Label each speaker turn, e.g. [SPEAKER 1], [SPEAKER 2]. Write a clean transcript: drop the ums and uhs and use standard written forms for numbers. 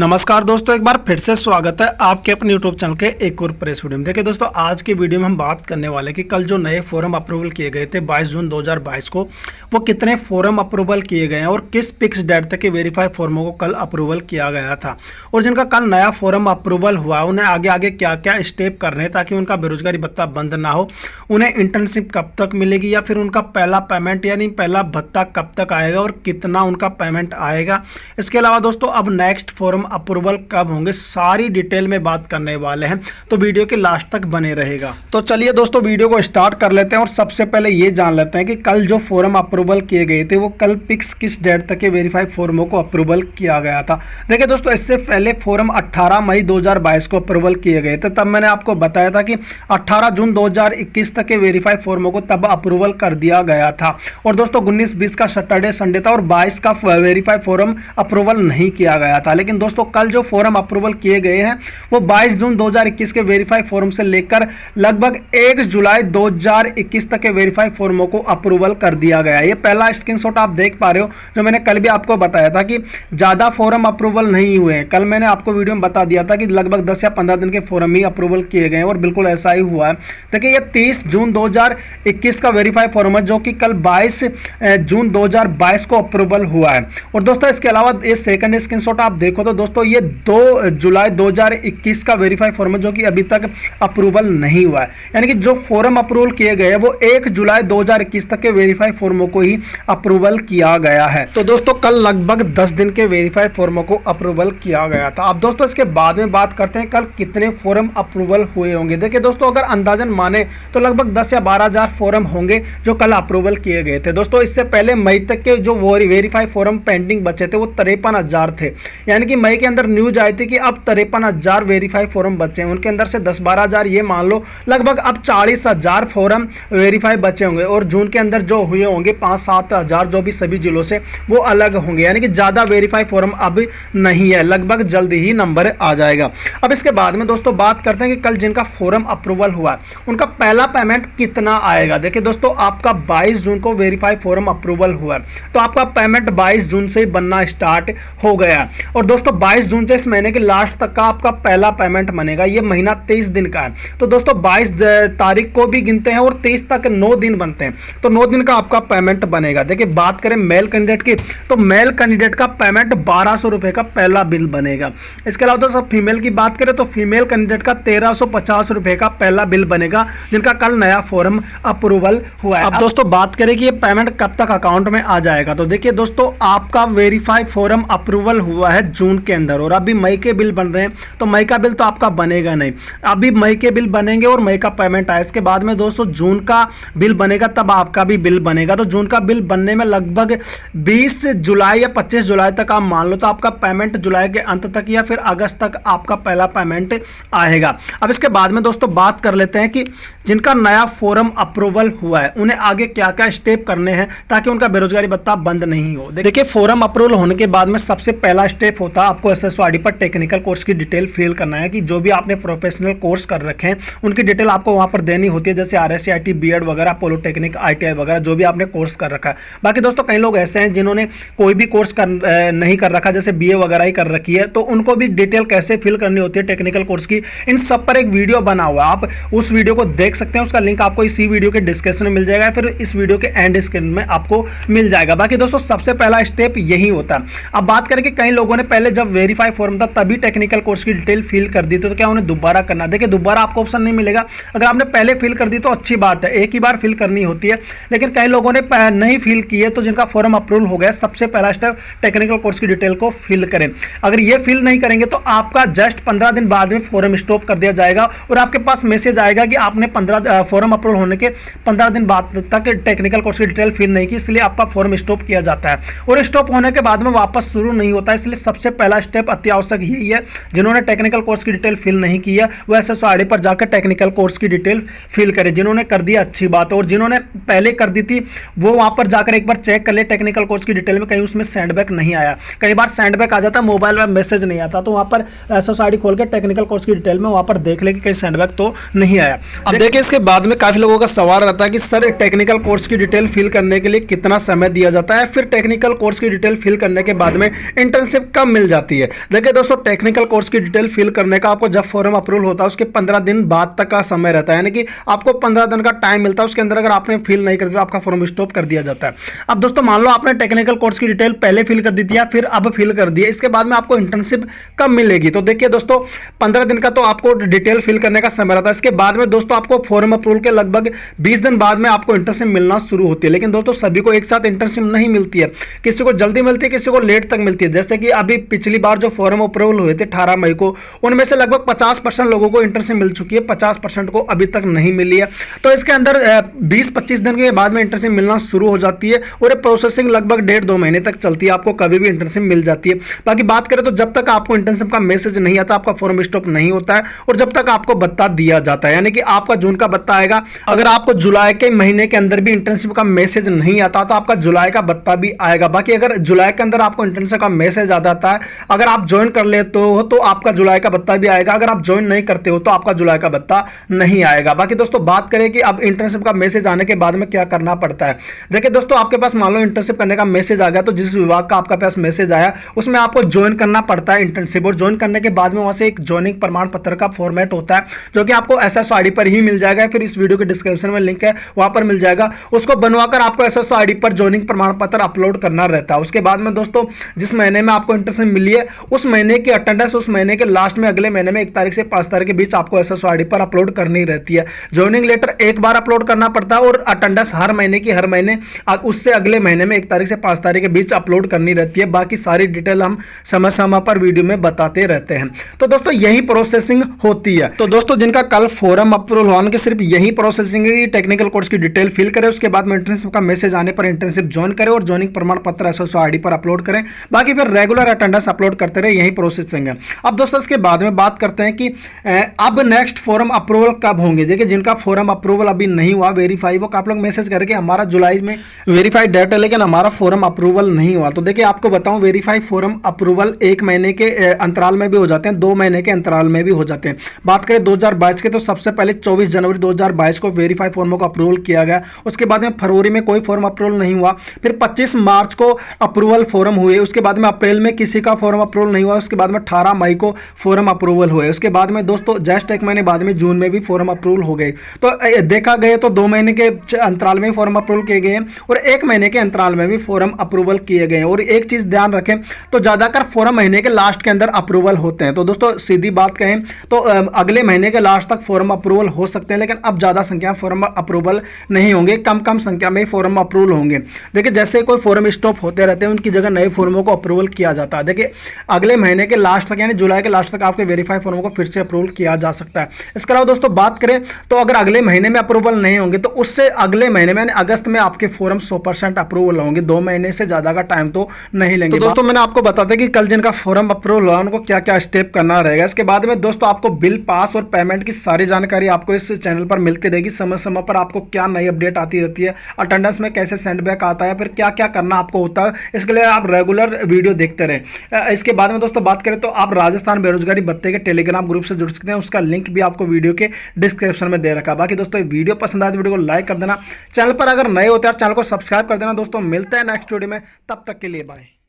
[SPEAKER 1] नमस्कार दोस्तों, एक बार फिर से स्वागत है आपके अपने यूट्यूब चैनल के एक और प्रेस वीडियो में। देखिए दोस्तों, आज की वीडियो में हम बात करने वाले कि कल जो नए फॉर्म अप्रूवल किए गए थे 22 जून 2022 को, वो कितने फॉर्म अप्रूवल किए गए हैं और किस फिक्स डेट तक के वेरीफाई फॉर्मों को कल अप्रूवल किया गया था, और जिनका कल नया फॉर्म अप्रूवल हुआ उन्हें आगे आगे क्या क्या स्टेप करने हैं ताकि उनका बेरोजगारी भत्ता बंद ना हो, उन्हें इंटर्नशिप कब तक मिलेगी या फिर उनका पहला पेमेंट यानी पहला भत्ता कब तक आएगा और कितना उनका पेमेंट आएगा। इसके अलावा दोस्तों अब नेक्स्ट फॉर्म अप्रूवल कब होंगे, सारी डिटेल में बात करने वाले हैं, तो वीडियो के लास्ट तक बने रहेगा। तो चलिए दोस्तों वीडियो को स्टार्ट कर लेते हैं और सबसे पहले ये जान लेते हैं कि कल जो फॉर्म अप्रूवल किए गए थे वो कल फिक्स किस डेट तक के वेरीफाई फॉर्मों को अप्रूवल किया गया था। देखिए दोस्तों, इससे पहले फॉर्म 18 मई 2022 को अप्रूवल किए गए थे। तब मैंने आपको बताया था कि 18 जून 2021 तक के वेरीफाई फॉर्मों को तब अप्रूवल कर दिया गया था। और दोस्तों 19-20 का सैटरडे संडे था और 22 का वेरीफाई फॉर्म अप्रूवल नहीं किया गया था। लेकिन दोस्तों कल जो फॉर्म अप्रूवल किए गए हैं वो 22 जून 2021 के वेरीफाई फॉर्म से लेकर लगभग 1 जुलाई 2021 तक के वेरीफाई फॉर्मों को अप्रूवल कर दिया गया है। ये पहला स्क्रीनशॉट आप देख पा रहे हो, जो मैंने कल भी आपको बताया था कि ज्यादा फॉर्म अप्रूवल नहीं हुए हैं। कल मैंने आपको वीडियो में बता दिया था कि लगभग 10 या 15 दिन के फॉर्म ही अप्रूवल किए गए हैं और बिल्कुल ऐसा ही हुआ है। देखिए ये 30 जून 2021 का वेरीफाई फॉर्म है जो कि कल 22 जून 2022 को अप्रूवल हुआ है। और दोस्तों इसके अलावा ये सेकंड स्क्रीनशॉट आप देखो तो दोस्तों ये 2 जुलाई 2021 का वेरीफाई फॉर्म है जो कि अभी तक अप्रूवल नहीं हुआ है। यानी कि जो फॉर्म अप्रूवल किए गए हैं वो 1 जुलाई 2021 तक के वेरीफाई फॉर्मों को ही अप्रूवल किया गया है। तो दोस्तों कल लगभग 10 दिन के वेरीफाई फॉर्मों को अप्रूवल किया गया था। अब दोस्तों इसके बाद में बात करते हैं कल कितने फॉर्म अप्रूवल हुए होंगे। देखिए दोस्तों अगर अंदाजन माने तो लगभग 10 या 12,000 फॉर्म होंगे जो कल अप्रूवल किए गए थे। दोस्तों इससे पहले मई तक के जो वेरीफाई फॉर्म पेंडिंग बचे थे वो 53,000 थे। यानी कि मई के अंदर न्यूज आई थी कि अब 53,000 वेरीफाई फॉर्म बचे हैं। उनके अंदर से 10-12,000 ये मान लो लगभग अब 40,000 फॉर्म वेरीफाई बचे होंगे और जून के अंदर जो हुए होंगे 5-7,000 जो भी सभी जिलों से वो अलग होंगे। यानी कि ज़्यादा वेरीफाई फॉर्म अब नहीं है, लगभग जल्दी ही नंबर आ जाएगा। अब इसके बाद में दोस्तों बात करते हैं कि कल जिनका फॉर्म अप्रूवल हुआ उनका पहला पेमेंट कितना आएगा। देखिए दोस्तों आपका 22 जून को वेरीफाई फॉर्म अप्रूवल हुआ तो आपका पेमेंट 22 जून से ही बनना स्टार्ट हो गया। और दोस्तों 22 जून से इस महीने के लास्ट तक का आपका पहला पेमेंट बनेगा। ये महीना 23 दिन का है तो दोस्तों 22 तारीख को भी गिनते हैं और 23 तक 9 दिन बनते हैं, तो 9 दिन का आपका पेमेंट बनेगा। देखिए बात करें मेल कैंडिडेट की तो मेल कैंडिडेट का पेमेंट 1200 रुपए का पहला बिल बनेगा। इसके अलावा दोस्तों फीमेल की बात करें तो फीमेल कैंडिडेट का 1350 रुपए का पहला बिल बनेगा जिनका कल नया फॉर्म अप्रूवल हुआ है। अब दोस्तों बात करें कि ये पेमेंट कब तक अकाउंट में आ जाएगा, तो देखिए दोस्तों आपका वेरीफाई फॉर्म अप्रूवल हुआ है जून के अंदर और अभी मई के बिल बन रहे हैं तो मई का बिल तो आपका बनेगा नहीं। अभी मई के बिल बनेंगे और मई का पेमेंट आए, इसके बाद में दोस्तों जून का बिल बनेगा तब आपका भी बिल बनेगा। तो जून का बिल बनने में लगभग 20 जुलाई या 25 जुलाई तक आप मान लो, तो आपका पेमेंट जुलाई के अंत तक या फिर अगस्त तक आपका पहला पेमेंट आएगा। अब इसके बाद में दोस्तों बात कर लेते हैं कि जिनका नया फॉर्म अप्रूवल हुआ है उन्हें आगे क्या क्या स्टेप करने हैं ताकि उनका बेरोजगारी भत्ता बंद नहीं हो। देखिए फॉर्म अप्रूवल होने के बाद में सबसे पहला स्टेप होता है आपको SSOID पर टेक्निकल कोर्स की डिटेल फिल करना है कि जो भी आपने प्रोफेशनल कोर्स कर रखे हैं उनकी डिटेल आपको वहां पर देनी होती है, जैसे RSCIT B.Ed वगैरह, पॉलिटेक्निक, ITI वगैरह जो भी आपने कोर्स कर रखा है। बाकी दोस्तों कई लोग ऐसे हैं जिन्होंने कोई भी कोर्स नहीं कर रखा, जैसे BA वगैरह ही कर रखी है, तो उनको भी डिटेल कैसे फिल करनी होती है टेक्निकल कोर्स की, इन सब पर एक वीडियो बना हुआ है। आप उस वीडियो को देख सकते हैं, उसका लिंक आपको इसी वीडियो के डिस्क्रिप्शन में मिल जाएगा, फिर इस वीडियो के एंड स्क्रीन में आपको मिल जाएगा। बाकी दोस्तों सबसे पहला स्टेप यही होता है। अब बात करें कि कई लोगों ने पहले जब वेरीफाई फॉर्म था तभी टेक्निकल कोर्स की डिटेल फिल कर दी तो क्या उन्हें दोबारा करना। देखिए दोबारा आपको ऑप्शन नहीं मिलेगा, अगर आपने पहले फिल कर दी तो अच्छी बात है, एक ही बार फिल करनी होती है। लेकिन कई लोगों ने नहीं फिल की है तो जिनका फॉर्म अप्रूवल हो गया, सबसे पहला स्टेप टेक्निकल कोर्स की डिटेल को फिल करें। अगर ये फिल नहीं करेंगे तो आपका जस्ट 15 दिन बाद में फॉर्म स्टॉप कर दिया जाएगा और आपके पास मैसेज आएगा कि आपने फॉर्म अप्रूवल होने के 15 दिन बाद तक टेक्निकल कोर्स की डिटेल फिल नहीं की, इसलिए आपका फॉर्म स्टॉप किया जाता है और स्टॉप होने के बाद में वापस शुरू नहीं होता। इसलिए सबसे पहला स्टेप अति आवश्यक यही है, जिन्होंने टेक्निकल कोर्स की डिटेल फिल नहीं की है वो SSOID पर जाकर टेक्निकल कोर्स की डिटेल फिल करें। जिन्होंने कर दिया अच्छी बात है और जिन्होंने पहले कर दी थी वो वहां पर जाकर एक बार चेक कर ले टेक्निकल कोर्स की डिटेल में कहीं उसमें सेंडबैक नहीं आया। कई बार सेंडबैक आ जाता है, मोबाइल में मैसेज नहीं आता, तो वहां पर SSOID खोल के टेक्निकल कोर्स की डिटेल में वहां पर देख ले कि कहीं सेंडबैक तो नहीं आया। अब देखिए इसके बाद में काफी लोगों का सवाल रहता है कि सर टेक्निकल कोर्स की डिटेल फिल करने के लिए कितना समय दिया जाता है, फिर टेक्निकल कोर्स की डिटेल फिल करने के बाद में इंटर्नशिप कब मिल जाती जाती है। देखिए दोस्तों, टेक्निकल कोर्स की डिटेल फिल करने का आपको जब फॉर्म अप्रूवल होता है उसके 15 दिन बाद तक का समय रहता है, यानी कि आपको 15 दिन का टाइम मिलता है। उसके अंदर अगर आपने फिल नहीं कर दिया तो आपका फॉर्म स्टॉप कर दिया जाता है। अब दोस्तों मान लो आपने टेक्निकल कोर्स की डिटेल पहले फिल कर दी थी या फिर अब फिल कर दी है, इसके बाद में आपको इंटर्नशिप कब मिलेगी? तो देखिए दोस्तों, 15 दिन का तो आपको डिटेल फिल करने का समय रहता है। इसके बाद में दोस्तों आपको फॉर्म अप्रूवल के लगभग 20 दिन बाद में आपको इंटर्नशिप मिलना शुरू होती है। लेकिन दोस्तों सभी को एक साथ इंटर्नशिप नहीं मिलती है, किसी को जल्दी मिलती है, किसी को लेट तक मिलती है। जैसे कि अभी पिछली बार जो फॉर्म अप्रूवल हुए थे 18 मई को, उनमें से लगभग 50% लोगों को इंटर्नशिप मिल चुकी है, 50% को अभी तक नहीं मिली है। तो इसके अंदर 20-25 दिन के बाद में इंटर्नशिप मिलना शुरू हो जाती है और ये प्रोसेसिंग लगभग 1.5-2 महीने तक चलती है। आपको कभी भी इंटर्नशिप मिल जाती है। बाकी बात करें तो जब तक आपको इंटर्नशिप का मैसेज नहीं आता आपका फॉर्म स्टॉप नहीं होता है, और जब तक आपको भत्ता दिया जाता है, यानी कि आपका जून का भत्ता आएगा। अगर आपको जुलाई के महीने के अंदर भी इंटर्नशिप का मैसेज नहीं आता तो आपका जुलाई का भत्ता भी आएगा। बाकी अगर जुलाई के अंदर आपको इंटर्नशिप का मैसेज आ जाता है, अगर आप ज्वाइन कर लेते हो तो आपका जुलाई का भत्ता भी आएगा। अगर आप ज्वाइन नहीं करते हो तो आपका जुलाई का भत्ता नहीं आएगा। बाकी दोस्तों बात करें कि अब इंटर्नशिप का मैसेज आने के बाद में क्या करना पड़ता है। देखिए दोस्तों, आपके पास मान लो इंटर्नशिप करने का मैसेज आ गया, तो जिस विभाग का आपका पास मैसेज आया उसमें आपको ज्वाइन करना पड़ता है इंटर्नशिप, और ज्वाइन करने के बाद में वहां से एक ज्वाइनिंग प्रमाण पत्र का फॉर्मेट होता है जो कि आपको SSO-ID पर ही मिल जाएगा। फिर इस वीडियो के डिस्क्रिप्शन में लिंक है, वहां पर मिल जाएगा। उसको बनवाकर आपको SSO-ID पर ज्वाइनिंग प्रमाण पत्र अपलोड करना रहता है। उसके बाद में दोस्तों जिस महीने में आपको इंटर्नशिप मिली है उस महीने की अटेंडेंस उस महीने के लास्ट में अगले महीने में 1 तारीख से 5 तारीख के बीच आपको SSO-ID पर अपलोड करनी रहती है। ज्वाइनिंग लेटर एक बार अपलोड करना पड़ता है और अटेंडेंस हर महीने उससे अगले महीने में 1 तारीख से 5 तारीख के बीच अपलोड करनी रहती है। बाकी सारी डिटेल हम समय समय पर वीडियो में बताते रहते हैं। तो दोस्तों यही प्रोसेसिंग होती है। तो दोस्तों जिनका कल फॉर्म अप्रूवल हुआ उनके सिर्फ यही प्रोसेसिंग है, टेक्निकल कोर्स की डिटेल फिल करें, उसके बाद में इंटर्नशिप का मैसेज आने पर इंटर्नशिप ज्वाइन करें और ज्वाइनिंग प्रमाण पत्र SSO-ID पर अपलोड करें। बाकी फिर रेगुलर अटेंडेंस अपलोड करते रहे, यही प्रोसेसिंग है। अब दोस्तों इसके बाद में बात करते हैं कि अब नेक्स्ट फॉर्म अप्रूवल कब होंगे। देखिए जिनका फॉर्म अप्रूवल अभी नहीं हुआ वेरीफाई, वो आप लोग मैसेज करके हमारा जुलाई में वेरीफाई डेट है लेकिन हमारा फॉर्म अप्रूवल नहीं हुआ। तो देखिए आपको बताऊं, वेरीफाई फॉर्म अप्रूवल 1 महीने के अंतराल में भी हो जाते हैं, 2 महीने के अंतराल में भी हो जाते हैं। बात करें 2022 के तो सबसे पहले 24 जनवरी 2022 को वेरीफाई फॉर्मों को अप्रूवल किया गया। उसके बाद में फरवरी में कोई फॉर्म अप्रूवल नहीं हुआ। फिर 25 मार्च को अप्रूवल फॉर्म हुए। उसके बाद में अप्रैल में किसी का फॉर्म अप्रूवल नहीं हुआ। उसके बाद में 18 मई को फॉर्म अप्रूवल हुए। उसके बाद में दोस्तों जस्ट 1 महीने बाद में जून में भी फॉर्म अप्रूवल हो गए। तो देखा गया तो 2 महीने के अंतराल में फॉर्म अप्रूवल किए गए और 1 महीने के अंतराल में भी फॉर्म अप्रूवल किए गए। और एक चीज ध्यान रखें, तो ज्यादातर फॉर्म महीने के लास्ट के अंदर अप्रूवल होते हैं। तो दोस्तों सीधी बात कहें तो अगले महीने के लास्ट तक फॉर्म अप्रूवल हो सकते हैं, लेकिन अब ज्यादा संख्या फॉर्म अप्रूवल नहीं होंगे, कम संख्या में फॉर्म अप्रूवल होंगे। देखिए जैसे कोई फॉर्म स्टॉप होते रहते हैं उनकी जगह नए फॉर्मों को अप्रूवल किया जाता है। देखिए अगले महीने के लास्ट तक यानी जुलाई के लास्ट तक आपके वेरीफाई फॉर्मों को फिर से अप्रूवल किया जा सकता है। इसके अलावा दोस्तों बात करें तो अगर अगले महीने में अप्रूवल नहीं होंगे तो उससे अगले महीने में अगस्त में आपके फॉर्म 100% अप्रूवल होंगे। 2 महीने से ज्यादा का टाइम तो नहीं लेंगे। तो दोस्तों मैंने आपको बता दें कि कल जिनका फॉर्म अप्रूवल हुआ उनको क्या क्या स्टेप करना रहेगा। इसके बाद में दोस्तों आपको बिल पास और पेमेंट की सारी जानकारी आपको इस चैनल पर मिलती रहेगी। समय समय पर आपको क्या नई अपडेट आती रहती है, अटेंडेंस में कैसे सेंडबैक आता है, फिर क्या क्या करना आपको होता है, इसके लिए आप रेगुलर वीडियो देखते रहें। इसके बाद में दोस्तों बात करें तो आप राजस्थान बेरोजगारी भत्ते के टेलीग्राम ग्रुप से जुड़ सकते हैं, उसका लिंक भी आपको वीडियो के डिस्क्रिप्शन में दे रखा है। बाकी दोस्तों वीडियो पसंद आए तो वीडियो को लाइक कर देना, चैनल पर अगर नए होते हैं चैनल को सब्सक्राइब कर देना। दोस्तों मिलते हैं नेक्स्ट वीडियो में, तब तक के लिए बाय।